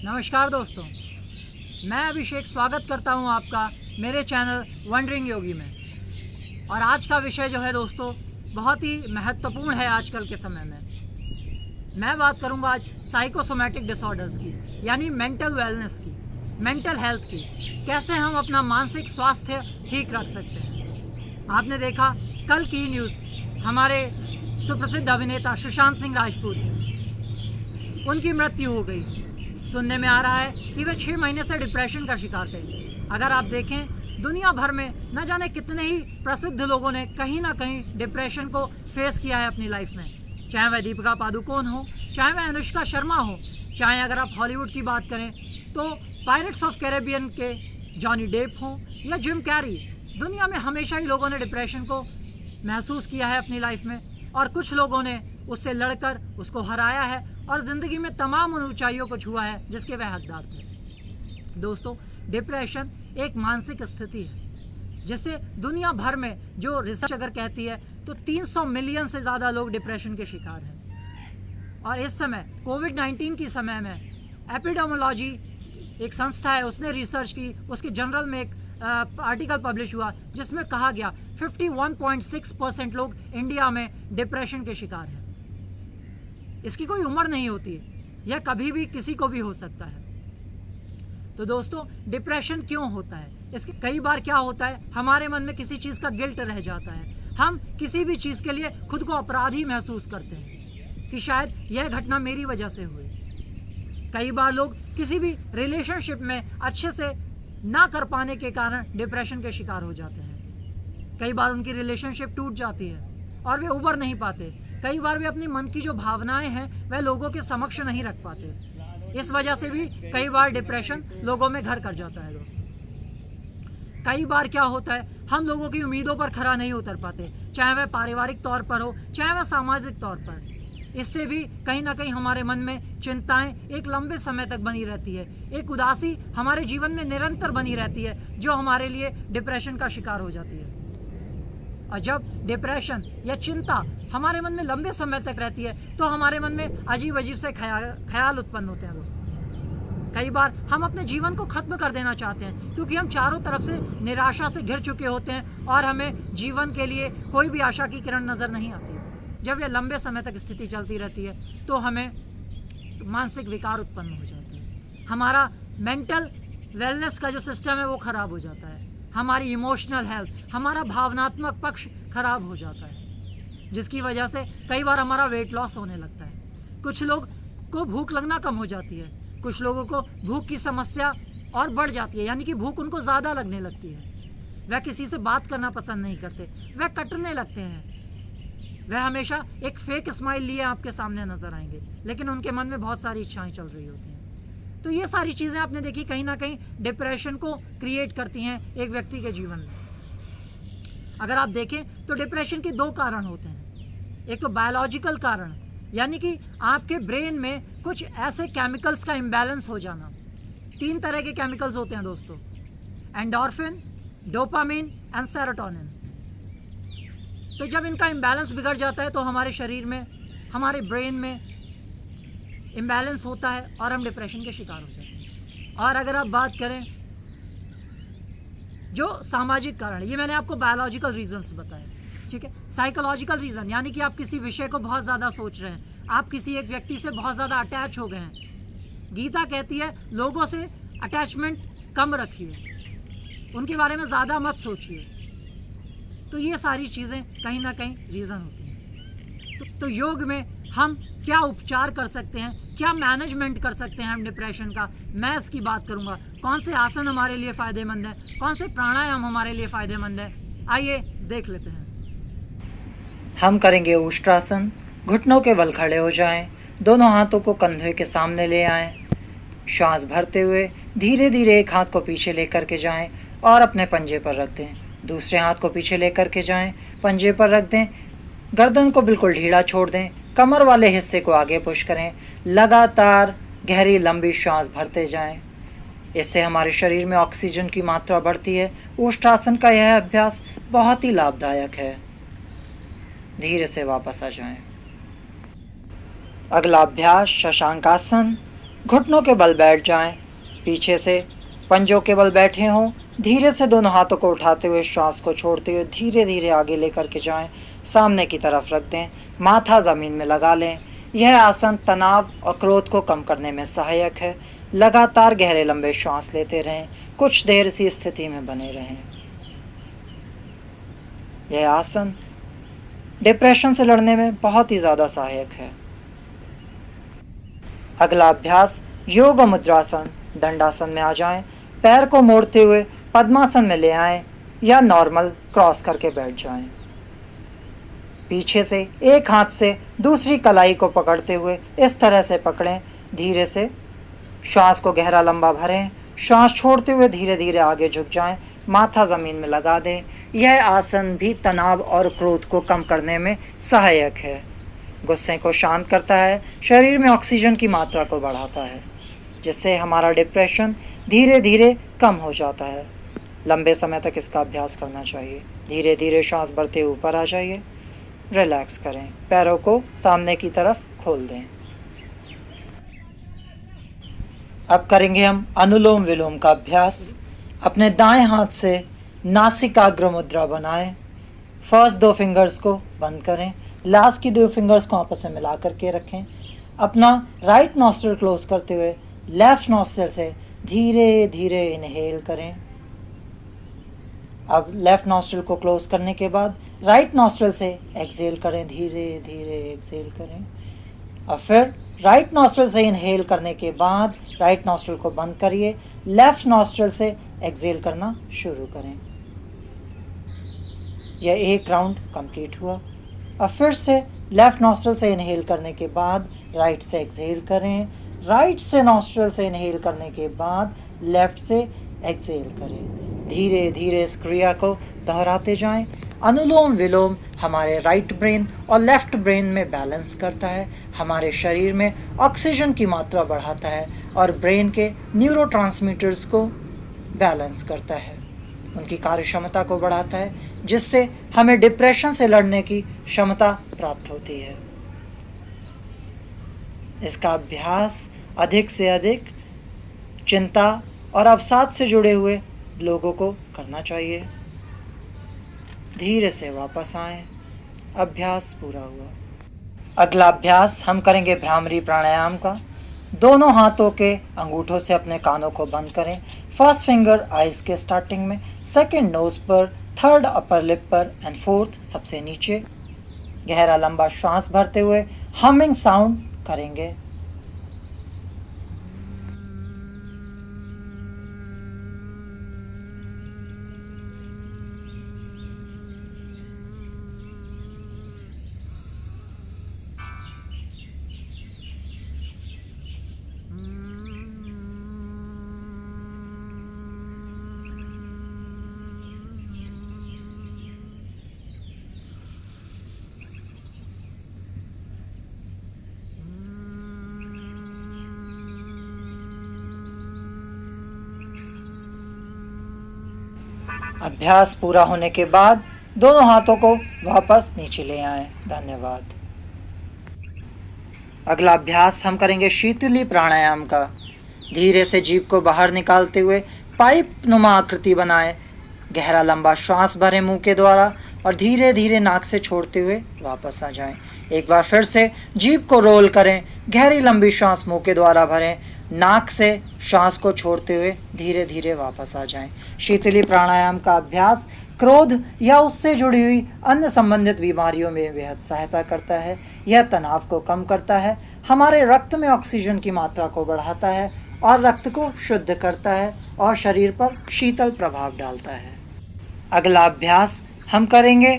नमस्कार दोस्तों, मैं अभिषेक स्वागत करता हूं आपका मेरे चैनल वंडरिंग योगी में। और आज का विषय जो है दोस्तों बहुत ही महत्वपूर्ण है आजकल के समय में। मैं बात करूंगा आज साइकोसोमैटिक डिसऑर्डर्स की, यानी मेंटल वेलनेस की, मेंटल हेल्थ की। कैसे हम अपना मानसिक स्वास्थ्य ठीक रख सकते हैं। आपने देखा कल की न्यूज़, हमारे सुप्रसिद्ध अभिनेता सुशांत सिंह राजपूत, उनकी मृत्यु हो गई। सुनने में आ रहा है कि वे 6 महीने से डिप्रेशन का शिकार थे। अगर आप देखें, दुनिया भर में न जाने कितने ही प्रसिद्ध लोगों ने कहीं ना कहीं डिप्रेशन को फेस किया है अपनी लाइफ में। चाहे वह दीपिका पादुकोण हो, चाहे वह अनुष्का शर्मा हो, चाहे अगर आप हॉलीवुड की बात करें तो पायरेट्स ऑफ कैरेबियन के जॉनी डेप हो या जिम कैरी। दुनिया में हमेशा ही लोगों ने डिप्रेशन को महसूस किया है अपनी लाइफ में, और कुछ लोगों ने उससे लड़कर उसको हराया है और ज़िंदगी में तमाम उन ऊंचाइयों को छुआ है जिसके वह हकदार थे। दोस्तों, डिप्रेशन एक मानसिक स्थिति है जिससे दुनिया भर में जो रिसर्च अगर कहती है तो 300 मिलियन से ज़्यादा लोग डिप्रेशन के शिकार हैं। और इस समय कोविड-19 की समय में एपिडेमोलॉजी एक संस्था है, उसने रिसर्च की, उसके जर्नल में एक आर्टिकल पब्लिश हुआ जिसमें कहा गया 51.6% लोग इंडिया में डिप्रेशन के शिकार हैं। इसकी कोई उम्र नहीं होती है, यह कभी भी किसी को भी हो सकता है। तो दोस्तों, डिप्रेशन क्यों होता है? इसके कई बार क्या होता है, हमारे मन में किसी चीज़ का गिल्ट रह जाता है। हम किसी भी चीज़ के लिए खुद को अपराधी महसूस करते हैं कि शायद यह घटना मेरी वजह से हुई। कई बार लोग किसी भी रिलेशनशिप में अच्छे से ना कर पाने के कारण डिप्रेशन के शिकार हो जाते हैं। कई बार उनकी रिलेशनशिप टूट जाती है और वे उबर नहीं पाते। कई बार वे अपनी मन की जो भावनाएं हैं वह लोगों के समक्ष नहीं रख पाते। इस वजह से भी कई बार डिप्रेशन लोगों में घर कर जाता है। दोस्तों, कई बार क्या होता है, हम लोगों की उम्मीदों पर खरा नहीं उतर पाते, चाहे वह पारिवारिक तौर पर हो, चाहे वह सामाजिक तौर पर। इससे भी कहीं ना कहीं हमारे मन में चिंताएं एक लंबे समय तक बनी रहती है। एक उदासी हमारे जीवन में निरंतर बनी रहती है जो हमारे लिए डिप्रेशन का शिकार हो जाती है। और जब डिप्रेशन या चिंता हमारे मन में लंबे समय तक रहती है तो हमारे मन में अजीब अजीब से ख्याल उत्पन्न होते हैं। दोस्तों, कई बार हम अपने जीवन को खत्म कर देना चाहते हैं क्योंकि हम चारों तरफ से निराशा से घिर चुके होते हैं और हमें जीवन के लिए कोई भी आशा की किरण नज़र नहीं आती। जब यह लंबे समय तक स्थिति चलती रहती है तो हमें मानसिक विकार उत्पन्न हो जाते हैं। हमारा मेंटल वेलनेस का जो सिस्टम है वो ख़राब हो जाता है। हमारी इमोशनल हेल्थ, हमारा भावनात्मक पक्ष खराब हो जाता है, जिसकी वजह से कई बार हमारा वेट लॉस होने लगता है। कुछ लोग को भूख लगना कम हो जाती है, कुछ लोगों को भूख की समस्या और बढ़ जाती है, यानी कि भूख उनको ज़्यादा लगने लगती है। वह किसी से बात करना पसंद नहीं करते, वह कटने लगते हैं, वह हमेशा एक फेक स्माइल लिए आपके सामने नजर आएंगे, लेकिन उनके मन में बहुत सारी इच्छाएं चल रही होती हैं। तो ये सारी चीज़ें आपने देखी कहीं ना कहीं डिप्रेशन को क्रिएट करती हैं एक व्यक्ति के जीवन में। अगर आप देखें तो डिप्रेशन के 2 कारण होते हैं। एक तो बायोलॉजिकल कारण, यानी कि आपके ब्रेन में कुछ ऐसे केमिकल्स का इम्बैलेंस हो जाना। 3 तरह के केमिकल्स होते हैं दोस्तों, एंडोर्फिन, डोपामिन एंड सेरोटोनिन। तो जब इनका इम्बैलेंस बिगड़ जाता है तो हमारे शरीर में, हमारे ब्रेन में इम्बैलेंस होता है और हम डिप्रेशन के शिकार हो जाते हैं। और अगर आप बात करें जो सामाजिक कारण, ये मैंने आपको बायोलॉजिकल रीजंस बताए, ठीक है। साइकोलॉजिकल रीज़न, यानी कि आप किसी विषय को बहुत ज़्यादा सोच रहे हैं, आप किसी एक व्यक्ति से बहुत ज़्यादा अटैच हो गए हैं। गीता कहती है लोगों से अटैचमेंट कम रखिए, उनके बारे में ज़्यादा मत सोचिए। तो ये सारी चीज़ें कहीं ना कहीं रीज़न होती हैं। तो योग में हम क्या उपचार कर सकते हैं, क्या मैनेजमेंट कर सकते हैं हम डिप्रेशन का, मैं इसकी बात करूंगा। कौन से आसन हमारे लिए फ़ायदेमंद है, कौन से प्राणायाम हमारे लिए फ़ायदेमंद है, आइए देख लेते हैं। हम करेंगे उष्ट्रासन। घुटनों के बल खड़े हो जाएं, दोनों हाथों को कंधे के सामने ले आएं। श्वास भरते हुए धीरे धीरे एक हाथ को पीछे लेकर के जाएं और अपने पंजे पर रख दें। दूसरे हाथ को पीछे लेकर के जाएं, पंजे पर रख दें। गर्दन को बिल्कुल ढीला छोड़ दें, कमर वाले हिस्से को आगे पुश करें। लगातार गहरी लंबी श्वास भरते जाएं। इससे हमारे शरीर में ऑक्सीजन की मात्रा बढ़ती है। उष्ट्रासन का यह अभ्यास बहुत ही लाभदायक है। धीरे से वापस आ जाएं। अगला अभ्यास शशांकासन। घुटनों के बल बैठ जाएं, पीछे से पंजों के बल बैठे हों। धीरे से दोनों हाथों को उठाते हुए श्वास को छोड़ते हुए धीरे धीरे आगे लेकर के जाएं, सामने की तरफ रख दें, माथा ज़मीन में लगा लें। यह आसन तनाव और क्रोध को कम करने में सहायक है। लगातार गहरे लंबे श्वास लेते रहें, कुछ देर इसी स्थिति में बने रहें। यह आसन डिप्रेशन से लड़ने में बहुत ही ज़्यादा सहायक है। अगला अभ्यास योग मुद्रासन। दंडासन में आ जाएं, पैर को मोड़ते हुए पद्मासन में ले आएं या नॉर्मल क्रॉस करके बैठ जाएं। पीछे से एक हाथ से दूसरी कलाई को पकड़ते हुए इस तरह से पकड़ें। धीरे से श्वास को गहरा लंबा भरें, श्वास छोड़ते हुए धीरे धीरे आगे झुक जाएं, माथा ज़मीन में लगा दें। यह आसन भी तनाव और क्रोध को कम करने में सहायक है। गुस्से को शांत करता है, शरीर में ऑक्सीजन की मात्रा को बढ़ाता है, जिससे हमारा डिप्रेशन धीरे धीरे कम हो जाता है। लंबे समय तक इसका अभ्यास करना चाहिए। धीरे धीरे श्वास भरते ऊपर आ जाइए, रिलैक्स करें, पैरों को सामने की तरफ खोल दें। अब करेंगे हम अनुलोम विलोम का अभ्यास। अपने दाएं हाथ से नासिकाग्र मुद्रा बनाएं। फर्स्ट 2 फिंगर्स को बंद करें, लास्ट की 2 फिंगर्स को आपस में मिला करके रखें। अपना राइट नॉस्ट्रिल क्लोज करते हुए लेफ्ट नॉस्ट्रिल से धीरे धीरे इनहेल करें। अब लेफ्ट नॉस्ट्रिल को क्लोज करने के बाद राइट नॉस्ट्रिल से एक्सेल करें, धीरे धीरे एक्सेल करें। और फिर राइट नॉस्ट्रिल से इनहेल करने के बाद राइट नॉस्ट्रिल को बंद करिए, लेफ्ट नॉस्ट्रिल से एक्सेल करना शुरू करें। यह 1 राउंड कंप्लीट हुआ। और फिर से लेफ्ट नॉस्ट्रिल से इनहेल करने के बाद राइट से एक्सेल करें, राइट से नॉस्ट्रिल से इनहेल करने के बाद लेफ्ट से एक्सेल करें। धीरे धीरे इस क्रिया को दोहराते जाएं। अनुलोम विलोम हमारे राइट ब्रेन और लेफ्ट ब्रेन में बैलेंस करता है, हमारे शरीर में ऑक्सीजन की मात्रा बढ़ाता है और ब्रेन के न्यूरोट्रांसमीटर्स को बैलेंस करता है, उनकी कार्यक्षमता को बढ़ाता है, जिससे हमें डिप्रेशन से लड़ने की क्षमता प्राप्त होती है। इसका अभ्यास अधिक से अधिक चिंता और अवसाद से जुड़े हुए लोगों को करना चाहिए। धीरे से वापस आएं। अभ्यास पूरा हुआ। अगला अभ्यास हम करेंगे भ्रामरी प्राणायाम का। दोनों हाथों के अंगूठों से अपने कानों को बंद करें। फर्स्ट फिंगर आइज के स्टार्टिंग में, सेकंड नोज पर, थर्ड अपर लिप पर एंड फोर्थ सबसे नीचे। गहरा लंबा श्वास भरते हुए हमिंग साउंड करेंगे। अभ्यास पूरा होने के बाद दोनों हाथों को वापस नीचे ले आएं। धन्यवाद। अगला अभ्यास हम करेंगे शीतली प्राणायाम का। धीरे से जीभ को बाहर निकालते हुए पाइप नुमा आकृति बनाएं। गहरा लंबा श्वास भरें मुंह के द्वारा और धीरे धीरे नाक से छोड़ते हुए वापस आ जाएं। एक बार फिर से जीभ को रोल करें, गहरी लंबी श्वास मुंह के द्वारा भरें, नाक से श्वास को छोड़ते हुए धीरे धीरे वापस आ जाएं। शीतली प्राणायाम का अभ्यास क्रोध या उससे जुड़ी हुई अन्य संबंधित बीमारियों में बेहद सहायता करता है। यह तनाव को कम करता है, हमारे रक्त में ऑक्सीजन की मात्रा को बढ़ाता है और रक्त को शुद्ध करता है और शरीर पर शीतल प्रभाव डालता है। अगला अभ्यास हम करेंगे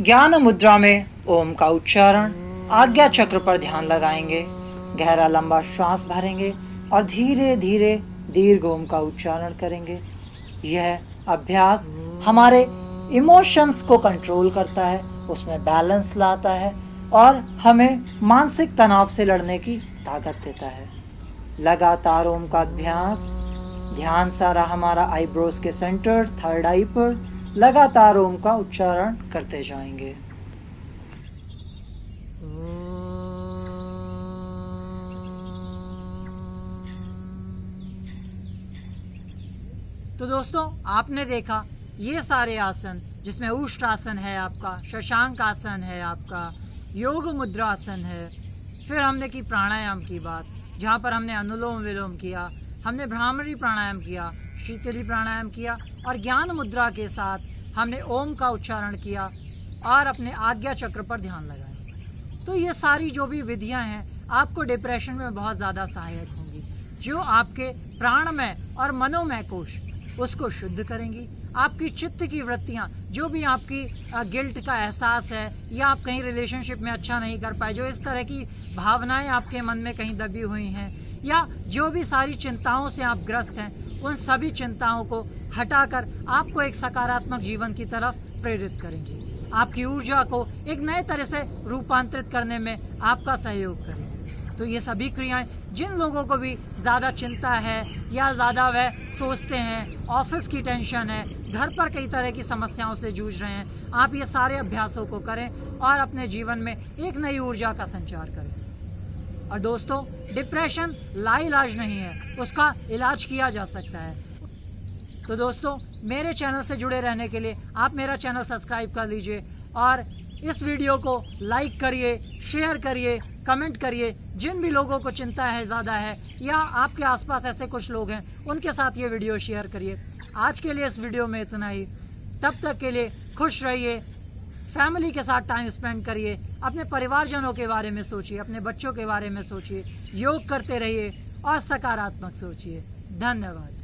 ज्ञान मुद्रा में ओम का उच्चारण। आज्ञा चक्र पर ध्यान लगाएंगे, गहरा लंबा श्वास भरेंगे और धीरे धीरे दीर्घ ओम का उच्चारण करेंगे। यह अभ्यास हमारे इमोशंस को कंट्रोल करता है, उसमें बैलेंस लाता है और हमें मानसिक तनाव से लड़ने की ताकत देता है। लगातार ओम का अभ्यास, ध्यान सारा हमारा आईब्रोज के सेंटर थर्ड आई पर लगातार ओम का उच्चारण करते जाएंगे। तो दोस्तों आपने देखा ये सारे आसन, जिसमें उष्ट्रासन है आपका, शशांक आसन है आपका, योग मुद्रासन है, फिर हमने की प्राणायाम की बात, जहाँ पर हमने अनुलोम विलोम किया, हमने भ्रामरी प्राणायाम किया, शीतली प्राणायाम किया और ज्ञान मुद्रा के साथ हमने ओम का उच्चारण किया और अपने आज्ञा चक्र पर ध्यान लगाया। तो ये सारी जो भी विधियां हैं आपको डिप्रेशन में बहुत ज़्यादा सहायक होंगी, जो आपके प्राणमय और मनोमय कोश उसको शुद्ध करेंगी। आपकी चित्त की वृत्तियाँ, जो भी आपकी गिल्ट का एहसास है या आप कहीं रिलेशनशिप में अच्छा नहीं कर पाए, जो इस तरह की भावनाएं आपके मन में कहीं दबी हुई हैं, या जो भी सारी चिंताओं से आप ग्रस्त हैं, उन सभी चिंताओं को हटाकर आपको एक सकारात्मक जीवन की तरफ प्रेरित करेंगी। आपकी ऊर्जा को एक नए तरह से रूपांतरित करने में आपका सहयोग करेंगे। तो ये सभी क्रियाएं जिन लोगों को भी ज़्यादा चिंता है या ज़्यादा वह सोचते हैं, ऑफिस की टेंशन है, घर पर कई तरह की समस्याओं से जूझ रहे हैं, आप ये सारे अभ्यासों को करें और अपने जीवन में एक नई ऊर्जा का संचार करें। और दोस्तों, डिप्रेशन लाइलाज नहीं है, उसका इलाज किया जा सकता है। तो दोस्तों, मेरे चैनल से जुड़े रहने के लिए आप मेरा चैनल सब्सक्राइब कर लीजिए और इस वीडियो को लाइक करिए, शेयर करिए, कमेंट करिए। जिन भी लोगों को चिंता है, ज़्यादा है, या आपके आसपास ऐसे कुछ लोग हैं, उनके साथ ये वीडियो शेयर करिए। आज के लिए इस वीडियो में इतना ही। तब तक के लिए खुश रहिए, फैमिली के साथ टाइम स्पेंड करिए, अपने परिवारजनों के बारे में सोचिए, अपने बच्चों के बारे में सोचिए, योग करते रहिए और सकारात्मक सोचिए। धन्यवाद।